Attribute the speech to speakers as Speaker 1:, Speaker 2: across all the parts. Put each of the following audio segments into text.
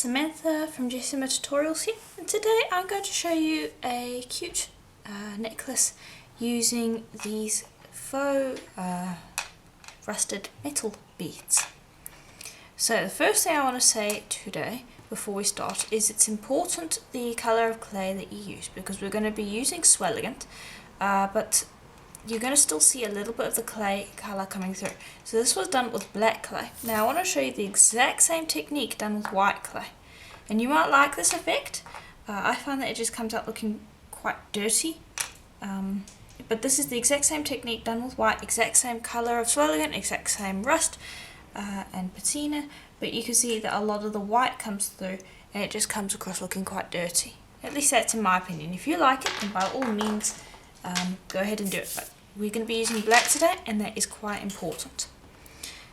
Speaker 1: Samantha from JCMA Tutorials here, and today I'm going to show you a cute necklace using these faux rusted metal beads. So the first thing I want to say today before we start is it's important the colour of clay that you use, because we're going to be using swelligant, but you're going to still see a little bit of the clay colour coming through. So this was done with black clay. Now I want to show you the exact same technique done with white clay. And you might like this effect. I find that it just comes out looking quite dirty. But this is the exact same technique done with white, exact same colour of swelligant, exact same rust and patina. But you can see that a lot of the white comes through and it just comes across looking quite dirty. At least that's in my opinion. If you like it, then by all means go ahead and do it. But we're going to be using black today, and that is quite important.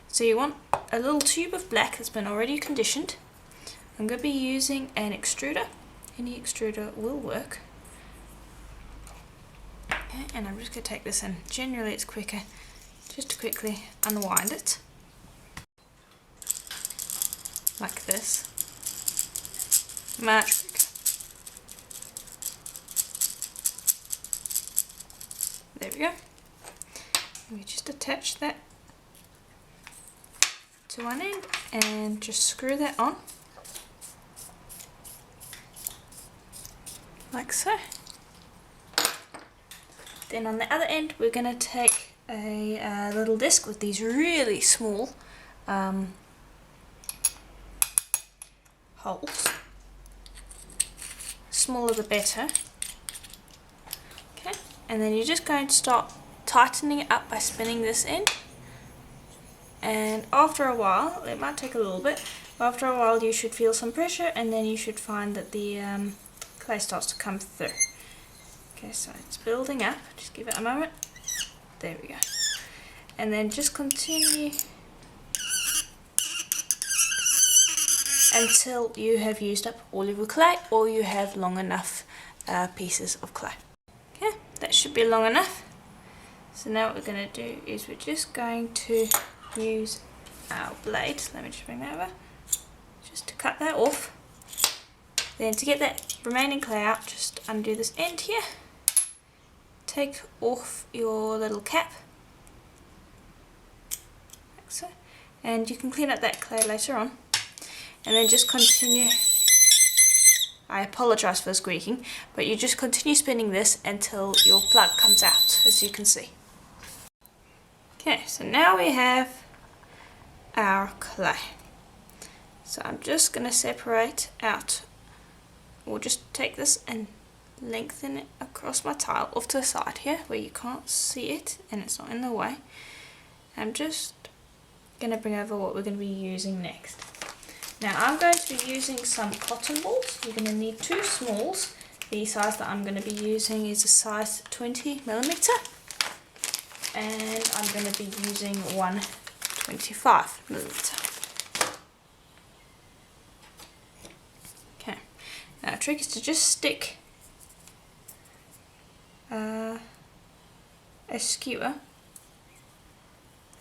Speaker 1: So you want a little tube of black that's been already conditioned. I'm going to be using an extruder. Any extruder will work. Okay, and I'm just going to take this in. Generally it's quicker just to quickly unwind it. Like this. Much quicker. There we go. And we just attach that to one end and just screw that on. Like so. Then on the other end we're going to take a little disc with these really small holes. Smaller the better. Okay, and then you're just going to start tightening it up by spinning this end. And after a while, it might take a little bit, but after a while you should feel some pressure, and then you should find that the clay starts to come through. Okay, so it's building up. Just give it a moment. There we go. And then just continue until you have used up all of your clay, or you have long enough pieces of clay. Okay, that should be long enough. So now what we're going to do is we're just going to use our blade. Let me just bring that over. Just to cut that off. Then to get that remaining clay out, just undo this end here. Take off your little cap. Like so. And you can clean up that clay later on. And then just continue. I apologise for squeaking, but you just continue spinning this until your plug comes out, as you can see. Okay, so now we have our clay. So I'm just going to separate out, or just take this and lengthen it across my tile off to the side here where you can't see it and it's not in the way. I'm just going to bring over what we're going to be using next. Now I'm going to be using some cotton balls. You're going to need two smalls. The size that I'm going to be using is a size 20mm. And I'm going to be using one 25mm. Okay, now the trick is to just stick a skewer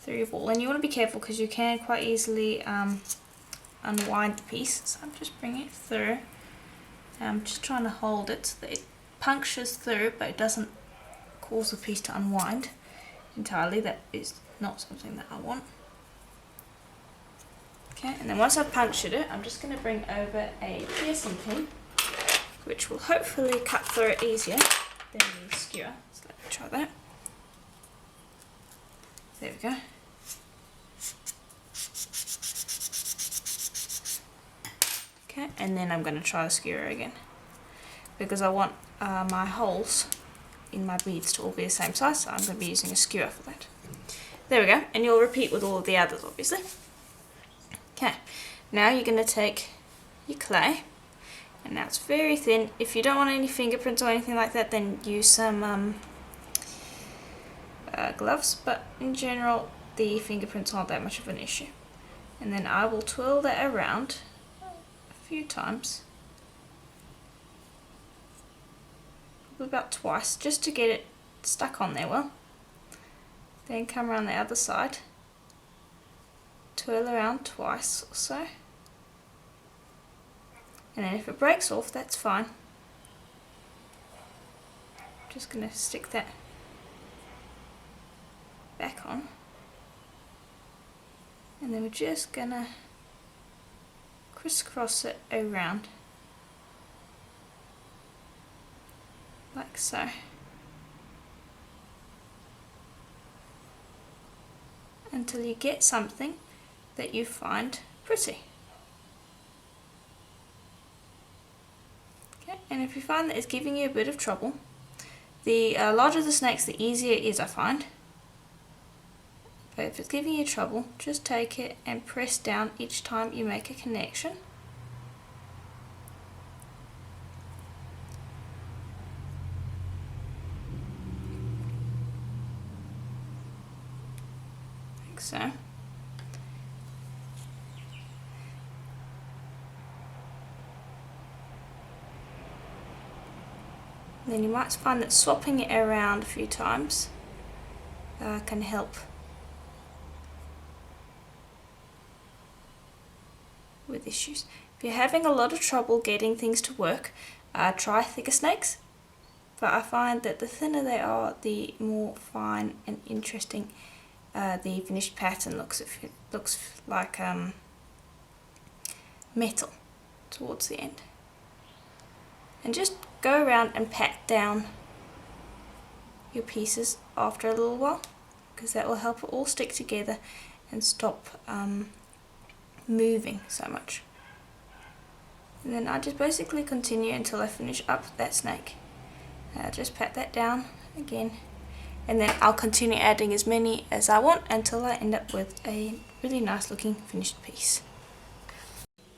Speaker 1: through your ball, and you want to be careful because you can quite easily unwind the piece. So I'm just bringing it through. I'm just trying to hold it so that it punctures through, but it doesn't cause the piece to unwind entirely. That is not something that I want. Okay, and then once I've punctured it, I'm just going to bring over a piercing pin, which will hopefully cut through it easier than the skewer. So let me try that. There we go. Okay, and then I'm going to try the skewer again, because I want my holes in my beads to all be the same size, so I'm going to be using a skewer for that. There we go, and you'll repeat with all of the others obviously. Okay, now you're going to take your clay, and now it's very thin. If you don't want any fingerprints or anything like that, then use some gloves, but in general the fingerprints aren't that much of an issue. And then I will twirl that around a few times, about twice, just to get it stuck on there well. Then come around the other side, twirl around twice or so, And then if it breaks off, that's fine. Just going to stick that back on. And then we're just going to crisscross it around. Like so. Until you get something that you find pretty. Okay, and if you find that it's giving you a bit of trouble, the larger the snakes, the easier it is, I find. But if it's giving you trouble, just take it and press down each time you make a connection. Like so. Then you might find that swapping it around a few times can help with issues. If you're having a lot of trouble getting things to work, try thicker snakes, but I find that the thinner they are, the more fine and interesting the finished pattern looks. It looks like metal towards the end. And just go around and pat down your pieces after a little while, because that will help it all stick together and stop moving so much. And then I just basically continue until I finish up that snake. Just pat that down again, and then I'll continue adding as many as I want until I end up with a really nice looking finished piece.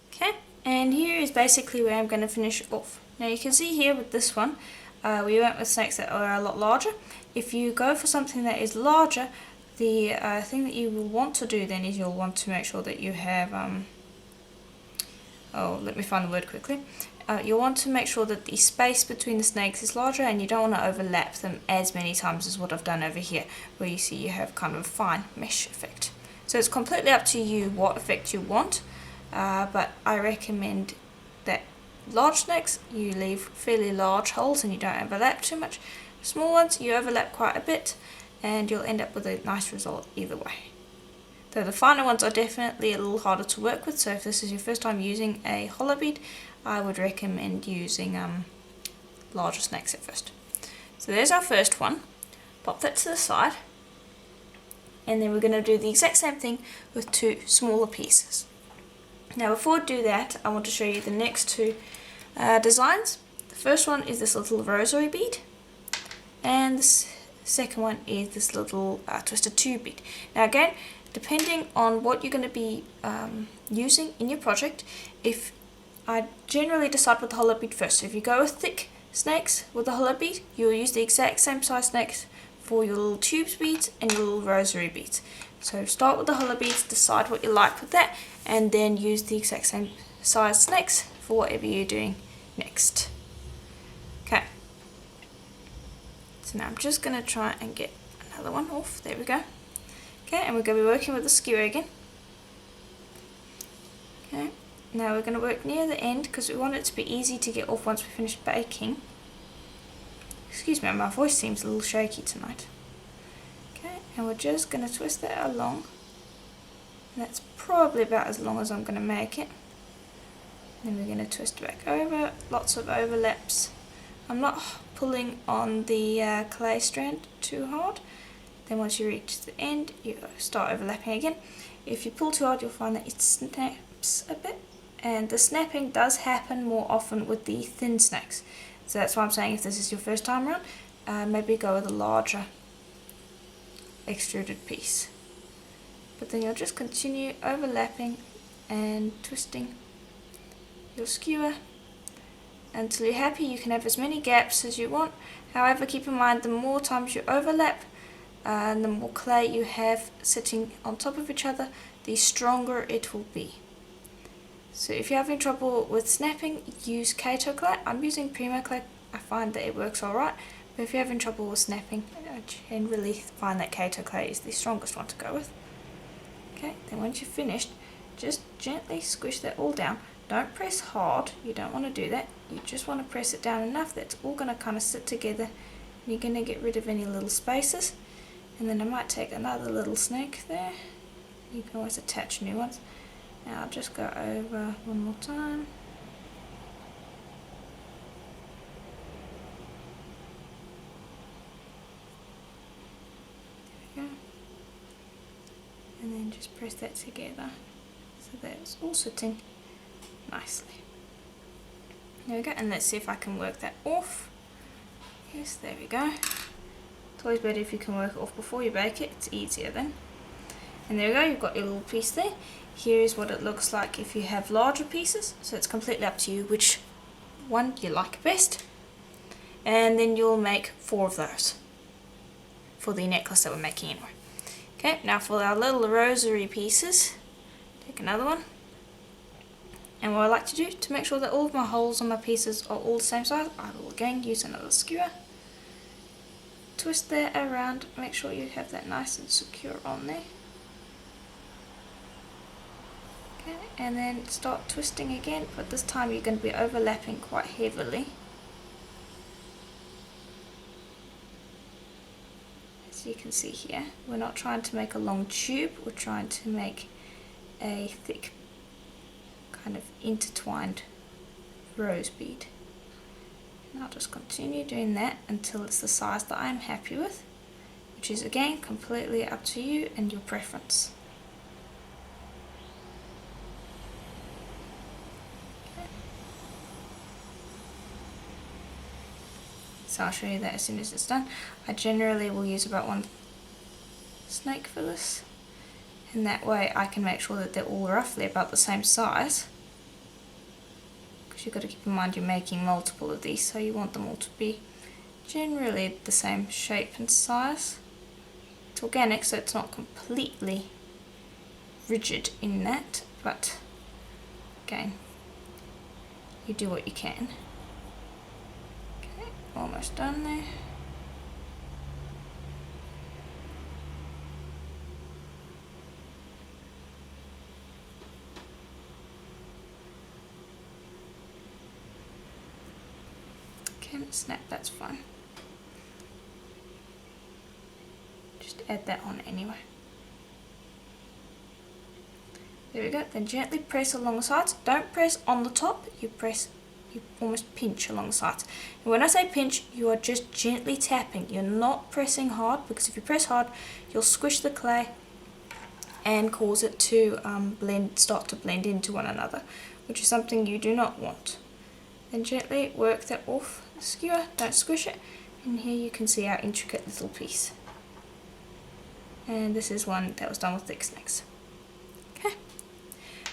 Speaker 1: Okay, and here is basically where I'm going to finish off. Now you can see here with this one, we went with snakes that are a lot larger. If you go for something that is larger, the thing that you will want to do then is you'll want to make sure that you have, let me find the word quickly. You'll want to make sure that the space between the snakes is larger, and you don't want to overlap them as many times as what I've done over here, where you see you have kind of a fine mesh effect. So it's completely up to you what effect you want, but I recommend that large snakes you leave fairly large holes and you don't overlap too much. Small ones you overlap quite a bit, and you'll end up with a nice result either way. Though the finer ones are definitely a little harder to work with, so if this is your first time using a hollow bead, I would recommend using larger snakes at first. So there's our first one. Pop that to the side, and then we're going to do the exact same thing with two smaller pieces. Now before I do that, I want to show you the next two designs. The first one is this little rosary bead, and the second one is this little twisted tube bead. Now again, depending on what you're going to be using in your project, if I generally decide with the hollow bead first. So if you go with thick snakes with the hollow bead, you'll use the exact same size snakes for your little tubes beads and your little rosary beads. So start with the hollow beads, decide what you like with that, and then use the exact same size snakes for whatever you're doing next. Okay. So now I'm just going to try and get another one off. There we go. Okay, and we're going to be working with the skewer again. Okay. Now we're going to work near the end because we want it to be easy to get off once we finish baking. Excuse me, my voice seems a little shaky tonight. Okay, and we're just going to twist that along. And that's probably about as long as I'm going to make it. Then we're going to twist back over, lots of overlaps. I'm not pulling on the clay strand too hard. Then once you reach the end, you start overlapping again. If you pull too hard, you'll find that it snaps a bit. And the snapping does happen more often with the thin snakes. So that's why I'm saying if this is your first time around, maybe go with a larger extruded piece. But then you'll just continue overlapping and twisting your skewer until you're happy. You can have as many gaps as you want. However, keep in mind the more times you overlap and the more clay you have sitting on top of each other, the stronger it will be. So if you're having trouble with snapping, use Kato clay. I'm using Primo clay. I find that it works alright. But if you're having trouble with snapping, I generally find that Kato clay is the strongest one to go with. Okay, then once you've finished, just gently squish that all down Don't press hard, you don't want to do that. You just want to press it down enough that it's all going to kind of sit together. You're going to get rid of any little spaces. And then I might take another little snake there. You can always attach new ones. Now I'll just go over one more time. There we go. And then just press that together so that it's all sitting nicely. There we go, and let's see if I can work that off. Yes, there we go. It's always better if you can work it off before you bake it, it's easier then. And there we go, you've got your little piece there. Here is what it looks like if you have larger pieces, so it's completely up to you which one you like best. And then you'll make 4 of those for the necklace that we're making anyway. Okay, now for our little rosary pieces, take another one. And what I like to do to make sure that all of my holes on my pieces are all the same size, I will again use another skewer. Twist that around, make sure you have that nice and secure on there. Okay, and then start twisting again, but this time you're going to be overlapping quite heavily. As you can see here, we're not trying to make a long tube, we're trying to make a thick kind of intertwined rose bead. And I'll just continue doing that until it's the size that I'm happy with, which is again completely up to you and your preference. Okay. So I'll show you that as soon as it's done. I generally will use about 1 snake for this, and that way I can make sure that they're all roughly about the same size. You've got to keep in mind you're making multiple of these, so you want them all to be generally the same shape and size. It's organic, so it's not completely rigid in that, but again, you do what you can. Okay, almost done there. Snap, that's fine. Just add that on anyway. There we go. Then gently press along the sides. Don't press on the top, you almost pinch along the sides. And when I say pinch, you are just gently tapping. You're not pressing hard, because if you press hard, you'll squish the clay and cause it to start to blend into one another, which is something you do not want. Then gently work that off the skewer, don't squish it, and here you can see our intricate little piece. And this is one that was done with thick snakes. Okay,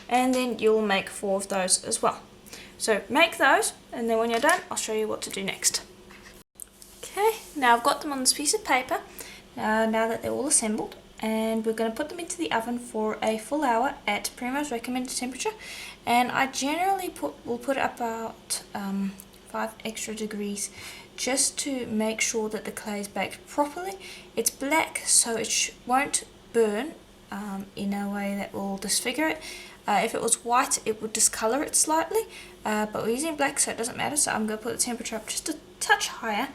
Speaker 1: and then you'll make 4 of those as well. So make those, and then when you're done, I'll show you what to do next. Okay, now I've got them on this piece of paper, now that they're all assembled, and we're going to put them into the oven for a full hour at Primo's recommended temperature. And I generally will put it about 5 extra degrees just to make sure that the clay is baked properly. It's black, so it won't burn in a way that will disfigure it. If it was white, it would discolor it slightly, but we're using black, so it doesn't matter. So I'm going to put the temperature up just a touch higher,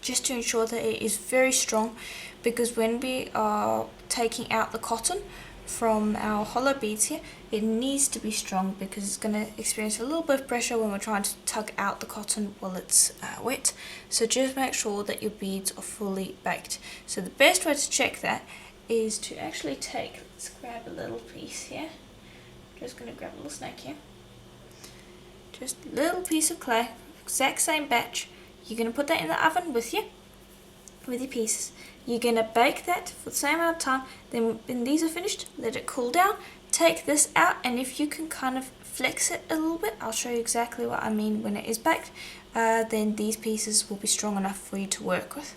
Speaker 1: just to ensure that it is very strong, because when we are taking out the cotton from our hollow beads here, it needs to be strong, because it's going to experience a little bit of pressure when we're trying to tug out the cotton while it's wet. So just make sure that your beads are fully baked. So the best way to check that is to actually take, let's grab a little piece here. I'm just going to grab a little snake here. Just a little piece of clay, exact same batch. You're going to put that in the oven with you, with your pieces. You're going to bake that for the same amount of time. Then when these are finished, let it cool down. Take this out, and if you can kind of flex it a little bit, I'll show you exactly what I mean when it is baked, then these pieces will be strong enough for you to work with.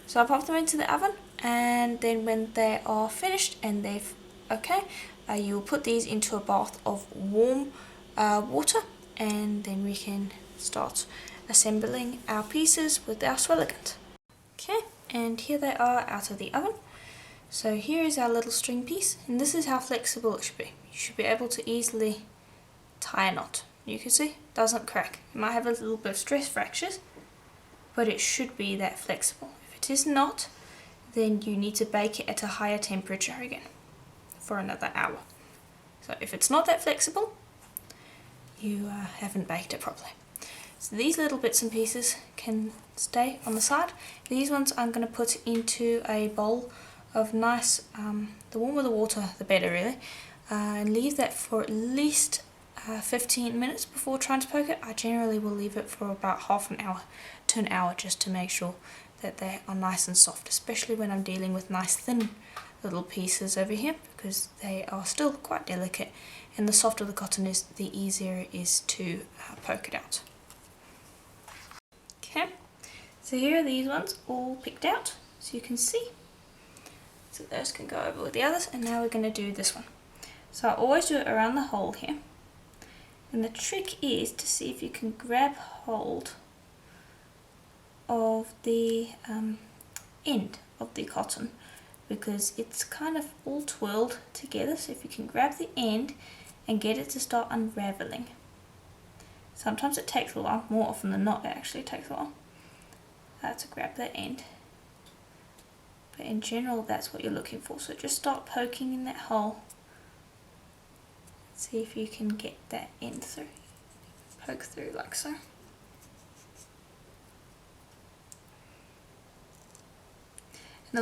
Speaker 1: So I'll pop them into the oven, and then when they are finished and they've you will put these into a bath of warm water, and then we can start assembling our pieces with our swelligant. Okay, and here they are out of the oven. So here is our little string piece, and this is how flexible it should be. You should be able to easily tie a knot. You can see, it doesn't crack. It might have a little bit of stress fractures, but it should be that flexible. If it is not, then you need to bake it at a higher temperature again for another hour. So if it's not that flexible, you haven't baked it properly. So these little bits and pieces can stay on the side. These ones I'm going to put into a bowl of nice, the warmer the water the better really, and leave that for at least 15 minutes before trying to poke it. I generally will leave it for about half an hour to an hour just to make sure that they are nice and soft, especially when I'm dealing with nice thin little pieces over here, because they are still quite delicate, and the softer the cotton is, the easier it is to poke it out. Okay, so here are these ones all picked out, so you can see. So those can go over with the others, and now we're going to do this one. So I always do it around the hole here, and the trick is to see if you can grab hold of the end of the cotton, because it's kind of all twirled together. So if you can grab the end and get it to start unraveling. Sometimes it takes a while, more often than not it actually takes a while to grab that end. But in general that's what you're looking for. So just start poking in that hole. See if you can get that end through. Poke through like so. And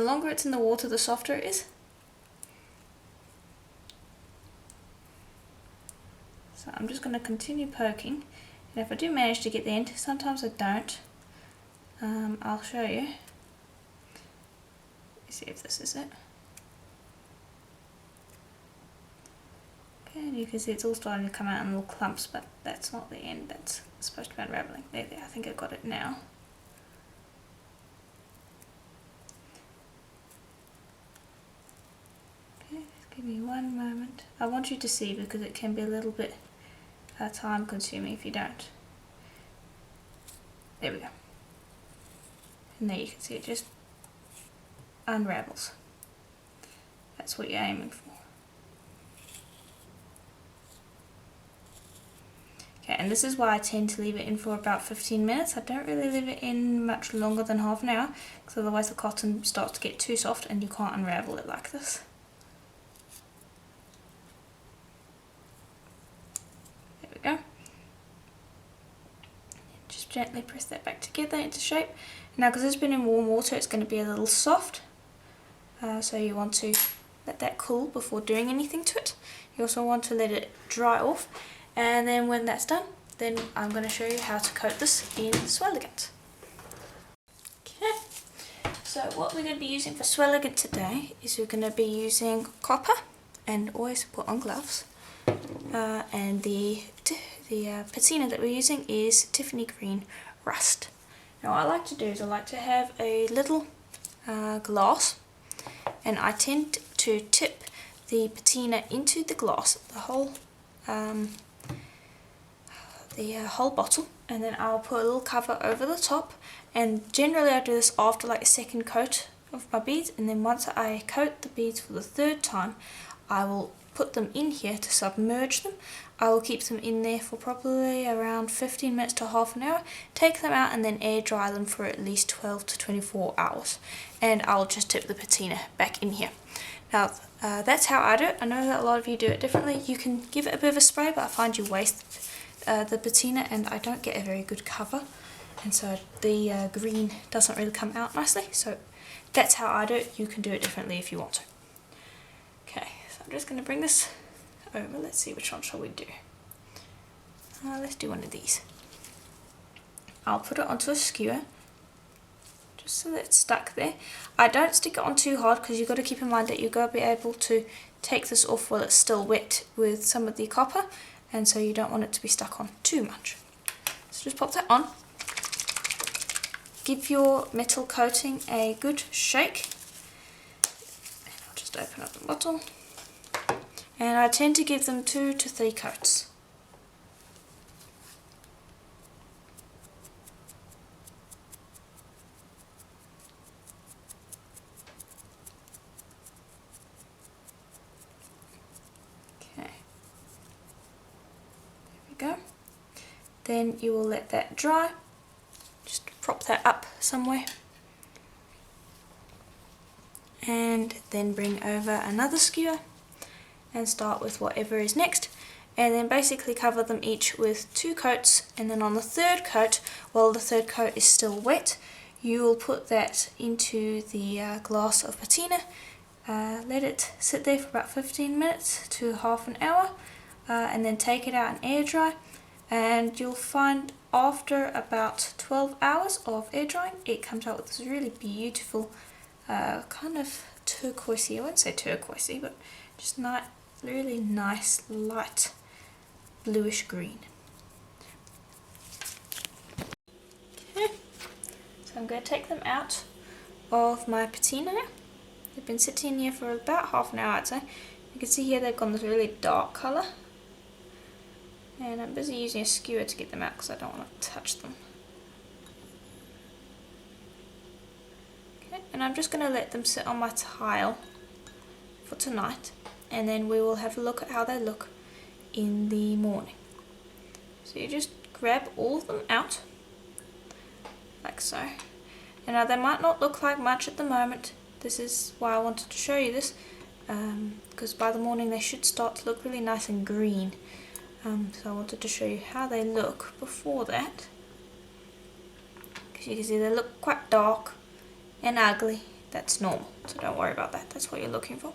Speaker 1: the longer it's in the water, the softer it is. So I'm just going to continue poking, and if I do manage to get the end, sometimes I don't, I'll show you. Let's see if this is it. Okay, and you can see it's all starting to come out in little clumps, but that's not the end, that's supposed to be unraveling. There, I think I got it now. Okay, just give me one moment. I want you to see because it can be a little bit time consuming if you don't. There we go. And there you can see it just unravels. That's what you're aiming for. Okay, and this is why I tend to leave it in for about 15 minutes. I don't really leave it in much longer than half an hour, because otherwise the cotton starts to get too soft and you can't unravel it like this. There we go. Just gently press that back together into shape. Now, because it's been in warm water, it's going to be a little soft, so you want to let that cool before doing anything to it. You also want to let it dry off. And then when that's done, then I'm going to show you how to coat this in Swelligant. Okay, so what we're going to be using for Swelligant today is we're going to be using copper, and always put on gloves, and the patina that we're using is Tiffany Green Rust. Now what I like to do is I like to have a little glass, and I tend to tip the patina into the glass, the whole bottle, and then I'll put a little cover over the top, and generally I do this after like a second coat of my beads, and then once I coat the beads for the third time, I will put them in here to submerge them. I will keep them in there for probably around 15 minutes to half an hour, take them out and then air dry them for at least 12 to 24 hours, and I'll just tip the patina back in here. Now that's how I do it. I know that a lot of you do it differently. You can give it a bit of a spray, but I find you waste the patina and I don't get a very good cover, and so the green doesn't really come out nicely. So that's how I do it. You can do it differently if you want to. Okay, so I'm just going to bring this over. Let's see, which one shall we do? Let's do one of these. I'll put it onto a skewer just so that it's stuck there. I don't stick it on too hard because you've got to keep in mind that you've got to be able to take this off while it's still wet with some of the copper, and so you don't want it to be stuck on too much. So just pop that on. Give your metal coating a good shake. And I'll just open up the bottle. And I tend to give them 2 to 3 coats. Then you will let that dry. Just prop that up somewhere. And then bring over another skewer and start with whatever is next. And then basically cover them each with 2 coats, and then on the 3rd coat, while the 3rd coat is still wet, you will put that into the glass of patina, let it sit there for about 15 minutes to half an hour, and then take it out and air dry. And you'll find after about 12 hours of air drying, it comes out with this really beautiful kind of turquoisey, I wouldn't say turquoisey, but just really nice light bluish green. Okay, so I'm going to take them out of my patina now. They've been sitting here for about half an hour, I'd say. You can see here they've gone this really dark colour, and I'm busy using a skewer to get them out because I don't want to touch them. Okay, and I'm just going to let them sit on my tile for tonight, and then we will have a look at how they look in the morning. So you just grab all of them out like so. And now they might not look like much at the moment. This is why I wanted to show you this, because by the morning they should start to look really nice and green. So I wanted to show you how they look before that, because you can see they look quite dark and ugly. That's normal, so don't worry about that. That's what you're looking for.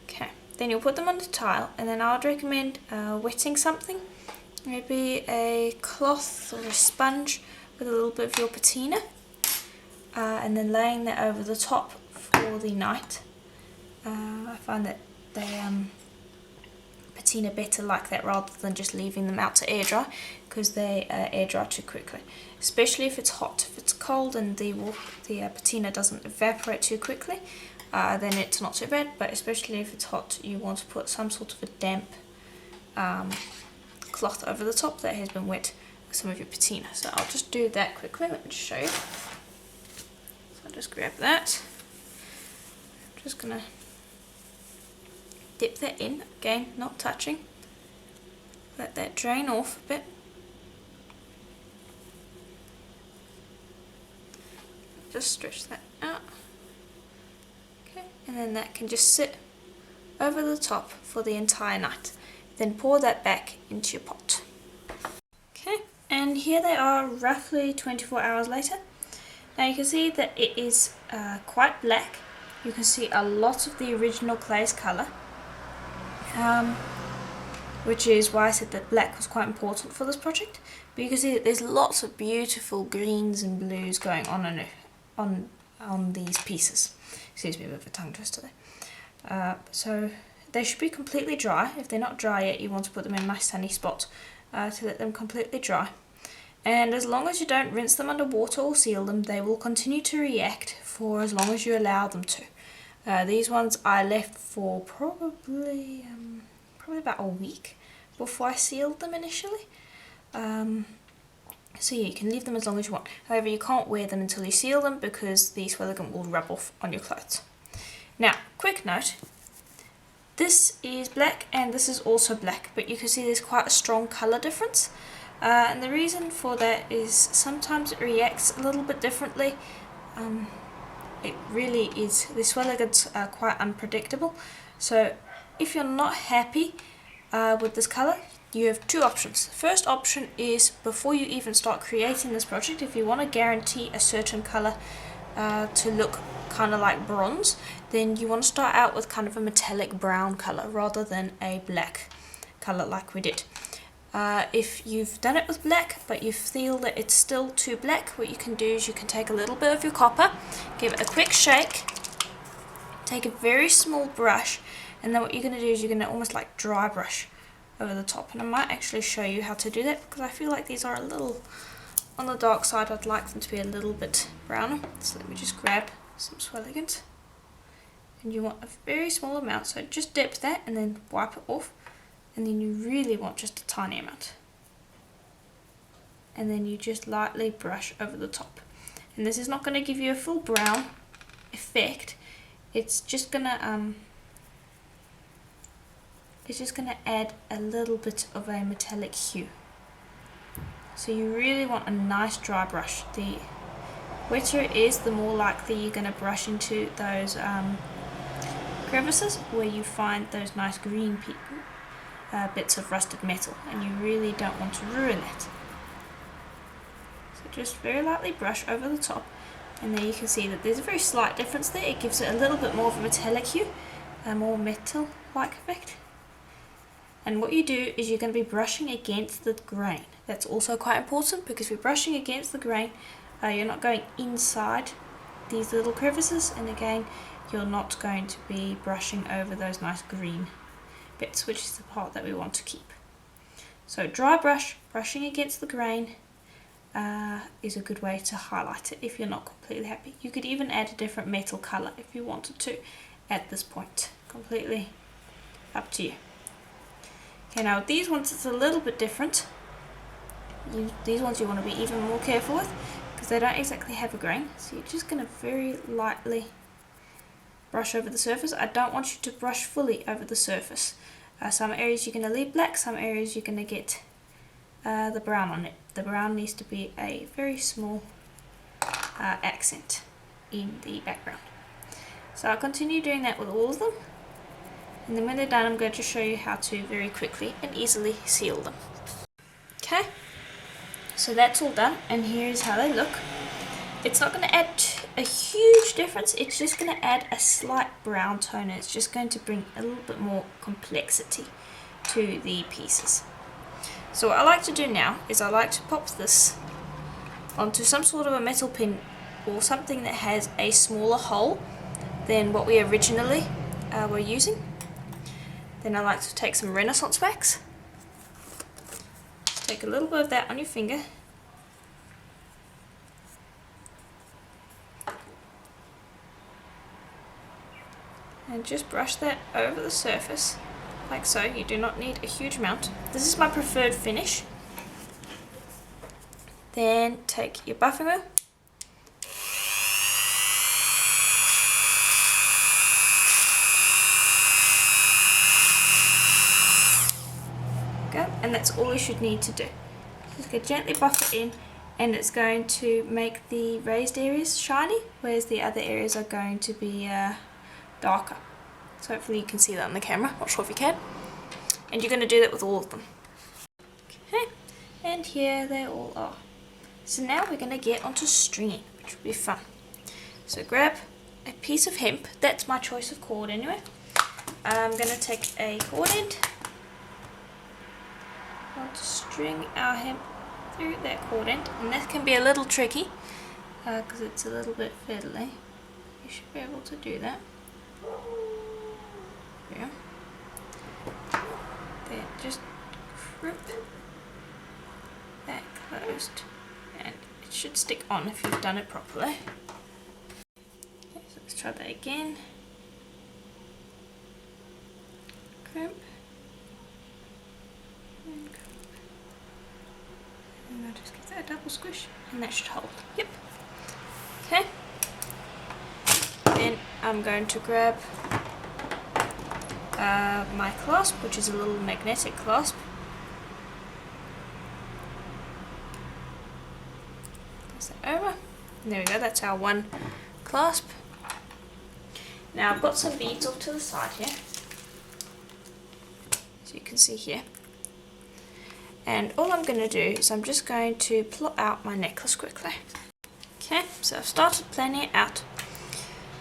Speaker 1: Okay, then you'll put them on the tile, and then I would recommend wetting something, maybe a cloth or a sponge with a little bit of your patina, and then laying that over the top for the night. I find that they patina better like that rather than just leaving them out to air dry, because they air dry too quickly, especially if it's hot. If it's cold and the patina doesn't evaporate too quickly, then it's not so bad, but especially if it's hot, you want to put some sort of a damp cloth over the top that has been wet with some of your patina. So I'll just do that quickly. Let me just show you. So I'll just grab that. I'm just going to dip that in, again not touching. Let that drain off a bit. Just stretch that out. Okay, and then that can just sit over the top for the entire night. Then pour that back into your pot. Okay, and here they are roughly 24 hours later. Now you can see that it is quite black. You can see a lot of the original clay's colour, which is why I said that black was quite important for this project. But you can see that there's lots of beautiful greens and blues going on these pieces. Excuse me, a bit of a tongue twister there. So they should be completely dry. If they're not dry yet, you want to put them in a nice sunny spot to let them completely dry. And as long as you don't rinse them under water or seal them, they will continue to react for as long as you allow them to. These ones I left for probably about a week before I sealed them initially. So yeah, you can leave them as long as you want. However, you can't wear them until you seal them, because the swelligant will rub off on your clothes. Now, quick note. This is black and this is also black, but you can see there's quite a strong colour difference. And the reason for that is sometimes it reacts a little bit differently. It really is, the swelligants are quite unpredictable. So if you're not happy with this colour, you have 2 options. The first option is, before you even start creating this project, if you want to guarantee a certain colour to look kind of like bronze, then you want to start out with kind of a metallic brown colour rather than a black colour like we did. If you've done it with black but you feel that it's still too black, what you can do is you can take a little bit of your copper, give it a quick shake, take a very small brush, and then what you're going to do is you're going to almost like dry brush over the top. And I might actually show you how to do that, because I feel like these are a little on the dark side. I'd like them to be a little bit browner. So let me just grab some swelligant, and you want a very small amount, so just dip that and then wipe it off. And then you really want just a tiny amount, and then you just lightly brush over the top. And this is not going to give you a full brown effect. It's just gonna add a little bit of a metallic hue. So you really want a nice dry brush. The wetter it is, the more likely you're going to brush into those crevices where you find those nice green bits of rusted metal, and you really don't want to ruin that. So just very lightly brush over the top, and there you can see that there's a very slight difference there. It gives it a little bit more of a metallic hue, a more metal-like effect. And what you do is you're going to be brushing against the grain. That's also quite important, because if you're brushing against the grain, you're not going inside these little crevices, and again, you're not going to be brushing over those nice green bits, which is the part that we want to keep. So dry brush, brushing against the grain is a good way to highlight it if you're not completely happy. You could even add a different metal colour if you wanted to at this point. Completely up to you. Okay, now with these ones it's a little bit different. These ones you want to be even more careful with, because they don't exactly have a grain. So you're just going to very lightly brush over the surface. I don't want you to brush fully over the surface. Some areas you're going to leave black, some areas you're going to get the brown on it. The brown needs to be a very small accent in the background. So I'll continue doing that with all of them. And then when they're done, I'm going to show you how to very quickly and easily seal them. Okay, so that's all done, and here's how they look. It's not going to add a huge difference, it's just going to add a slight brown tone, and it's just going to bring a little bit more complexity to the pieces. So what I like to do now is I like to pop this onto some sort of a metal pin or something that has a smaller hole than what we originally were using. Then I like to take some Renaissance wax. Take a little bit of that on your finger. And just brush that over the surface, like so. You do not need a huge amount. This is my preferred finish. Then take your buffing wheel. Go, and that's all you should need to do. Just go gently buff it in, and it's going to make the raised areas shiny, whereas the other areas are going to be darker. So hopefully you can see that on the camera, not sure if you can. And you're going to do that with all of them. Okay, and here they all are. So now we're going to get onto stringing, which will be fun. So grab a piece of hemp, that's my choice of cord anyway. I'm going to take a cord end. I want to string our hemp through that cord end, and that can be a little tricky because it's a little bit fiddly. You should be able to do that. Yeah. Then just grip that closed, and it should stick on if you've done it properly. Okay, so let's try that again. Crimp. And crimp. And I'll just give that a double squish, and that should hold. Yep. Okay. Then I'm going to grab my clasp, which is a little magnetic clasp. Pass that over. And there we go, that's our one clasp. Now I've got some beads off to the side here, so you can see here. And all I'm going to do is I'm just going to plot out my necklace quickly. Okay, so I've started planning it out.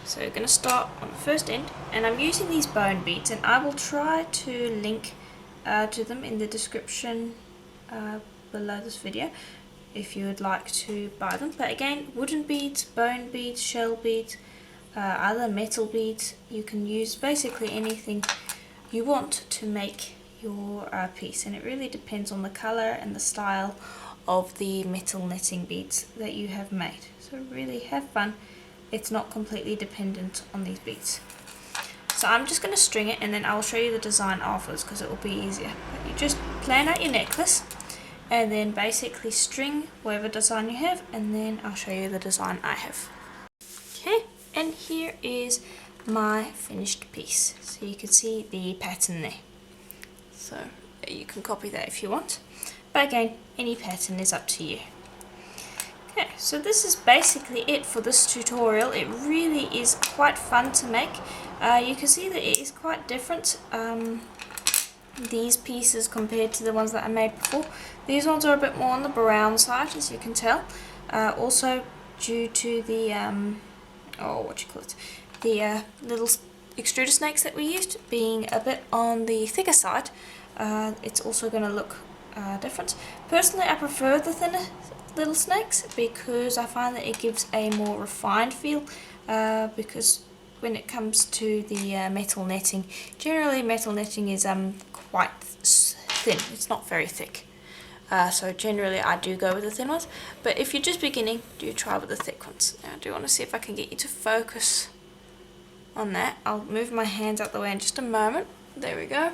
Speaker 1: So we're going to start on the first end, and I'm using these bone beads, and I will try to link to them in the description below this video if you would like to buy them. But again, wooden beads, bone beads, shell beads, other metal beads, you can use basically anything you want to make your piece, and it really depends on the colour and the style of the metal netting beads that you have made. So really have fun. It's not completely dependent on these beads. So I'm just going to string it, and then I'll show you the design afterwards because it will be easier. But you just plan out your necklace and then basically string whatever design you have, and then I'll show you the design I have. Okay, and here is my finished piece. So you can see the pattern there. So you can copy that if you want. but again, any pattern is up to you. Okay, so this is basically it for this tutorial. It really is quite fun to make. You can see that it is quite different, these pieces compared to the ones that I made before. These ones are a bit more on the brown side, as you can tell. Also due to the, the little extruder snakes that we used being a bit on the thicker side, it's also going to look different. Personally, I prefer the thinner little snakes because I find that it gives a more refined feel, because when it comes to the metal netting, generally metal netting is quite thin, it's not very thick. So generally I do go with the thin ones, but if you're just beginning, do try with the thick ones. Now I do want to see if I can get you to focus on that. I'll move my hands out the way in just a moment. There we go.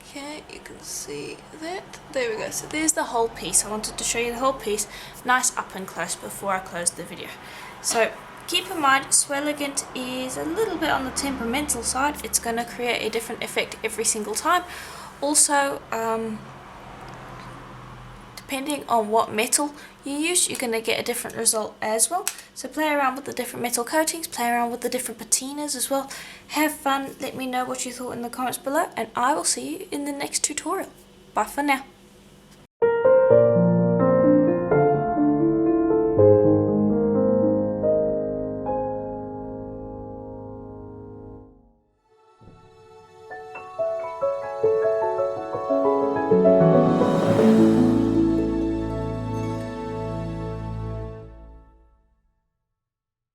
Speaker 1: Okay, you can see that. There we go. So there's the whole piece. I wanted to show you the whole piece nice up and close before I close the video. So keep in mind, Swelligant is a little bit on the temperamental side. It's going to create a different effect every single time. Also, depending on what metal you use, you're going to get a different result as well. So play around with the different metal coatings, play around with the different patinas as well. Have fun, let me know what you thought in the comments below, and I will see you in the next tutorial. Bye for now.